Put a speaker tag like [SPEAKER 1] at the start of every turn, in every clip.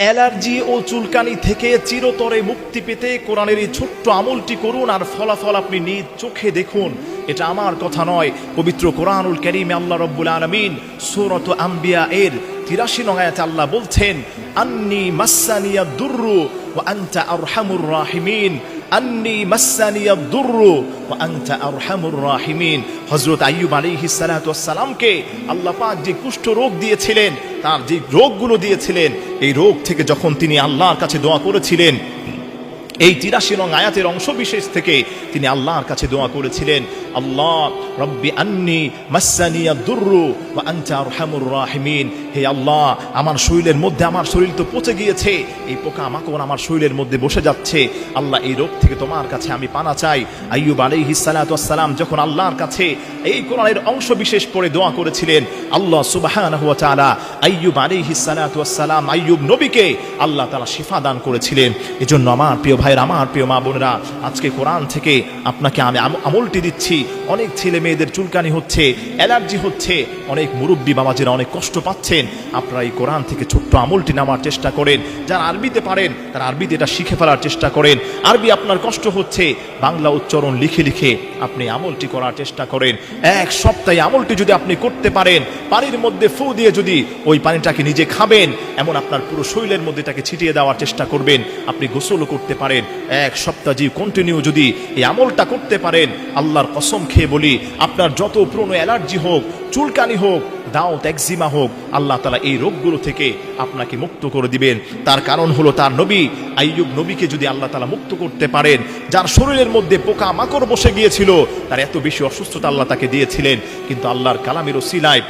[SPEAKER 1] Allergy ও চুলকানি থেকে চিরতরে মুক্তি পেতে কোরআনের এই ছোট্ট আমলটি করুন, আর ফলাফল আপনি নিজ চোখে দেখুন। এটা আমার কথা নয়, পবিত্র কোরআনুল কারীমে আল্লাহ রাব্বুল আলামিন সূরাত আম্বিয়া এর ৮৩ নং আয়াতে আল্লাহ বলছেন, আন্নী মাসসানিয়াদ দুররু ওয়া আনতা আরহামুর রাহিমিন, আন্নী মাসসানিয়াদ দুররু ওয়া আনতা আরহামুর রাহিমিন। হযরত আইয়ুব আলাইহিস সালাতু ওয়াস সালামকে আল্লাহ পাক যে কুষ্ঠ রোগ দিয়েছিলেন, তার যে রোগগুলো দিয়েছিলেন, এই রোগ থেকে যখন তিনি আল্লাহর কাছে দোয়া করেছিলেন, এই ৮৩ নং আয়াতের অংশ বিশেষ থেকে তিনি আল্লাহর কাছে দোয়া করেছিলেন, আল্লাহ রব্বি আন্নী মাসসানিয়াদ দুররু ওয়া আনতা আরহামুর রাহিমিন। হে আল্লাহ, আমার শরীরের মধ্যে, আমার শরীর তো পচে গিয়েছে, এই পোকা মাকড় আমার শরীরের মধ্যে বসে যাচ্ছে, আল্লাহ এই রোগ থেকে তোমার কাছে আমি পানা চাই। আইয়ুব আলাইহিস সালাতু ওয়াস সালাম যখন আল্লাহর কাছে এই কোরআনের অংশ বিশেষ পড়ে দোয়া করেছিলেন, আল্লাহ সুবহানাহু ওয়া তাআলা আইয়ুব আলাইহিস সালাতু ওয়াস সালাম, আইয়ুব নবীকে আল্লাহ তাআলা শিফা দান করেছিলেন। এজন্য আমার প্রিয় ভাইরা, আমার প্রিয় মা বোনেরা, আজকে কোরআন থেকে আপনাকে আমি আমলটি দিচ্ছি। অনেক ছেলে মেয়েদের চুলকানি হচ্ছে, অ্যালার্জি হচ্ছে, অনেক মুরব্বী বাবাজিরা অনেক কষ্ট পাচ্ছেন। আপনারা এই কোরআন থেকে ছোট্ট আমলটি নেওয়ার চেষ্টা করেন। যারা আরবিতে পারেন তারা আরবিতে এটা শিখে ফেলার চেষ্টা করেন। আরবি আপনার কষ্ট হচ্ছে, বাংলা উচ্চারণ লিখে লিখে আপনি আমলটি করার চেষ্টা করেন। এক সপ্তাহে আমলটি যদি আপনি করতে পারেন, পানির মধ্যে ফু দিয়ে যদি ওই পানিটাকে নিজে খাবেন, এমন আপনার পুরো শরীরের মধ্যে তাকে ছিটিয়ে দেওয়ার চেষ্টা করবেন। আপনি গোসলও করতে পারেন। এক সপ্তাহ যে কন্টিনিউ যদি এই আমলটা করতে পারেন, আল্লাহর কসম খেয়ে বলি, আপনার যত পুরনো অ্যালার্জি হোক, চুলকানি হোক, দাউত, একজিমা হোক, আল্লাহ তাআলা এই রোগগুলো থেকে আপনাকে মুক্ত করে দিবেন। তার কারণ হলো তার নবী আইয়ুব নবীকে যদি আল্লাহ তাআলা মুক্ত করতে পারেন, যার শরীরের মধ্যে পোকা মাকড় বসে গিয়েছিল, তার এত বেশি অসুস্থতা আল্লাহ তাকে দিয়েছিলেন, কিন্তু আল্লাহর কালামের ওসিলায়,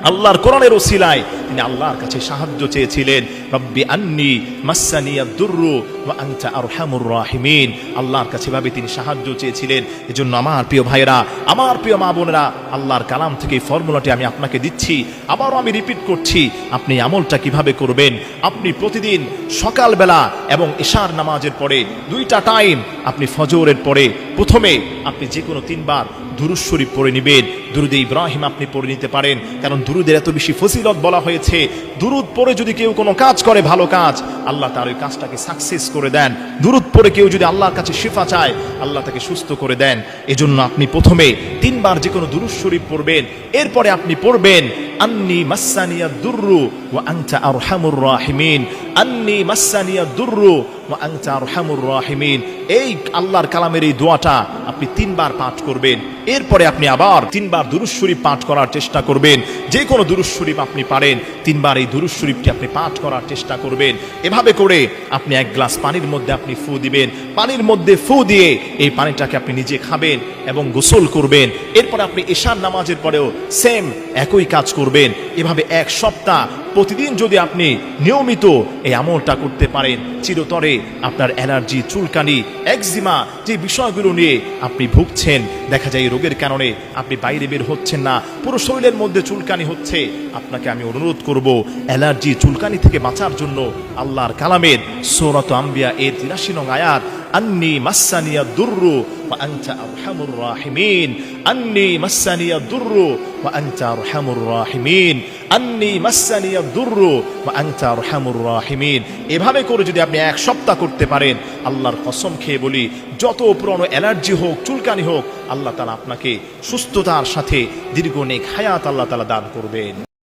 [SPEAKER 1] আল্লাহর কোরআনের ওসিলায় তিনি আল্লাহর কাছে সাহায্য চেয়েছিলেন। রব্বি আন্নী মাসসানিয়াদ দুররু ওয়া আনতা আরহামুর রাহিমিন। আল্লাহর কাছে ভাবে তিনি সাহায্য চেয়েছিলেন। এজন্য আমার প্রিয় ভাইরা, আমার প্রিয় মা বোনেরা, আল্লাহর কালাম থেকে এই ফর্মুলাটি আমি আপনাকে দিচ্ছি, আবারও আমি রিপিট করছি। আপনি আমলটা কিভাবে করবেন? আপনি প্রতিদিন সকালবেলা এবং এশার নামাজের পরে, দুইটা টাইম, আপনি ফজরের পরে প্রথমে আপনি যে কোনো 3 বার দুরূদ শরীফ পড়ে নেবেন। দুরূদে ইব্রাহিম আপনি পড়ে নিতে পারেন, কারণ দুরূদের এত বেশি ফজিলত বলা হয়েছে। দুরূদ পড়ে যদি কেউ কোনো কাজ করে, ভালো কাজ, আল্লাহ তার ওই কাজটাকে সাকসেস করে দেন। দুরূদ পড়ে কেউ যদি আল্লাহর কাছে শিফা চায়, আল্লাহ তাকে সুস্থ করে দেন। এজন্য আপনি প্রথমে 3 বার যে কোনো দুরূদ শরীফ পড়বেন। এরপরে আপনি পড়বেন, আন্নী মাসসানিয়াদ দুররু ওয়া আনতা আরহামুর রাহিমিন, আন্নী মাসসানিয়াদ দুররু ওয়া আনতা আরহামুর রাহিমিন। এই আল্লাহর কালামের এই দোয়াটা আপনি 3 বার পাঠ করবেন। এরপরে আপনি আবার 3 বার দুরূদ শরীফ পাঠ করার চেষ্টা করবেন। যে কোনো দুরূদ শরীফ আপনি পারেন, 3 বার এই দুরূদ শরীফটি আপনি পাঠ করার চেষ্টা করবেন। এভাবে করে আপনি 1 গ্লাস পানির মধ্যে আপনি ফু দিবেন। পানির মধ্যে ফু দিয়ে এই পানিটাকে আপনি নিজে খাবেন এবং গোসল করবেন। এরপর আপনি এশার নামাজের পরেও সেম একই কাজ করবেন। এভাবে 1 সপ্তাহ প্রতিদিন যদি আপনি নিয়মিত এই আমলটা করতে পারেন, চিরতরে আপনার অ্যালার্জি, চুলকানি, একজিমা যে বিষয়গুলো নিয়ে আপনি ভুগছেন, দেখা যায় এই রোগের কারণে আপনি বাইরে বের হচ্ছেন না, পুরো শরীরের মধ্যে চুলকানি হচ্ছে, আপনাকে আমি অনুরোধ করব, অ্যালার্জি, চুলকানি থেকে বাঁচার জন্য আল্লাহর কালামের সূরাত আম্বিয়া এর ৮৩ নং আয়াত, আন্নী মাসসানিয়াদ দুররু ওয়া আনতা আরহামুর রাহিমিন, আন্নী মাসসানিয়াদ দুররু ওয়া আনতা আরহামুর রাহিমিন, আন্নী মাসসানিয়াদ দুররু ওয়া আনতা আরহামুর রাহিমিন। এভাবে করে যদি আপনি 1 সপ্তাহ করতে পারেন, আল্লাহর কসম খেয়ে বলি, যত পুরনো অ্যালার্জি হোক, চুলকানি হোক, আল্লাহ তাআলা আপনাকে সুস্থতার সাথে দীর্ঘ নেক হায়াত আল্লাহ তাআলা দান করবেন।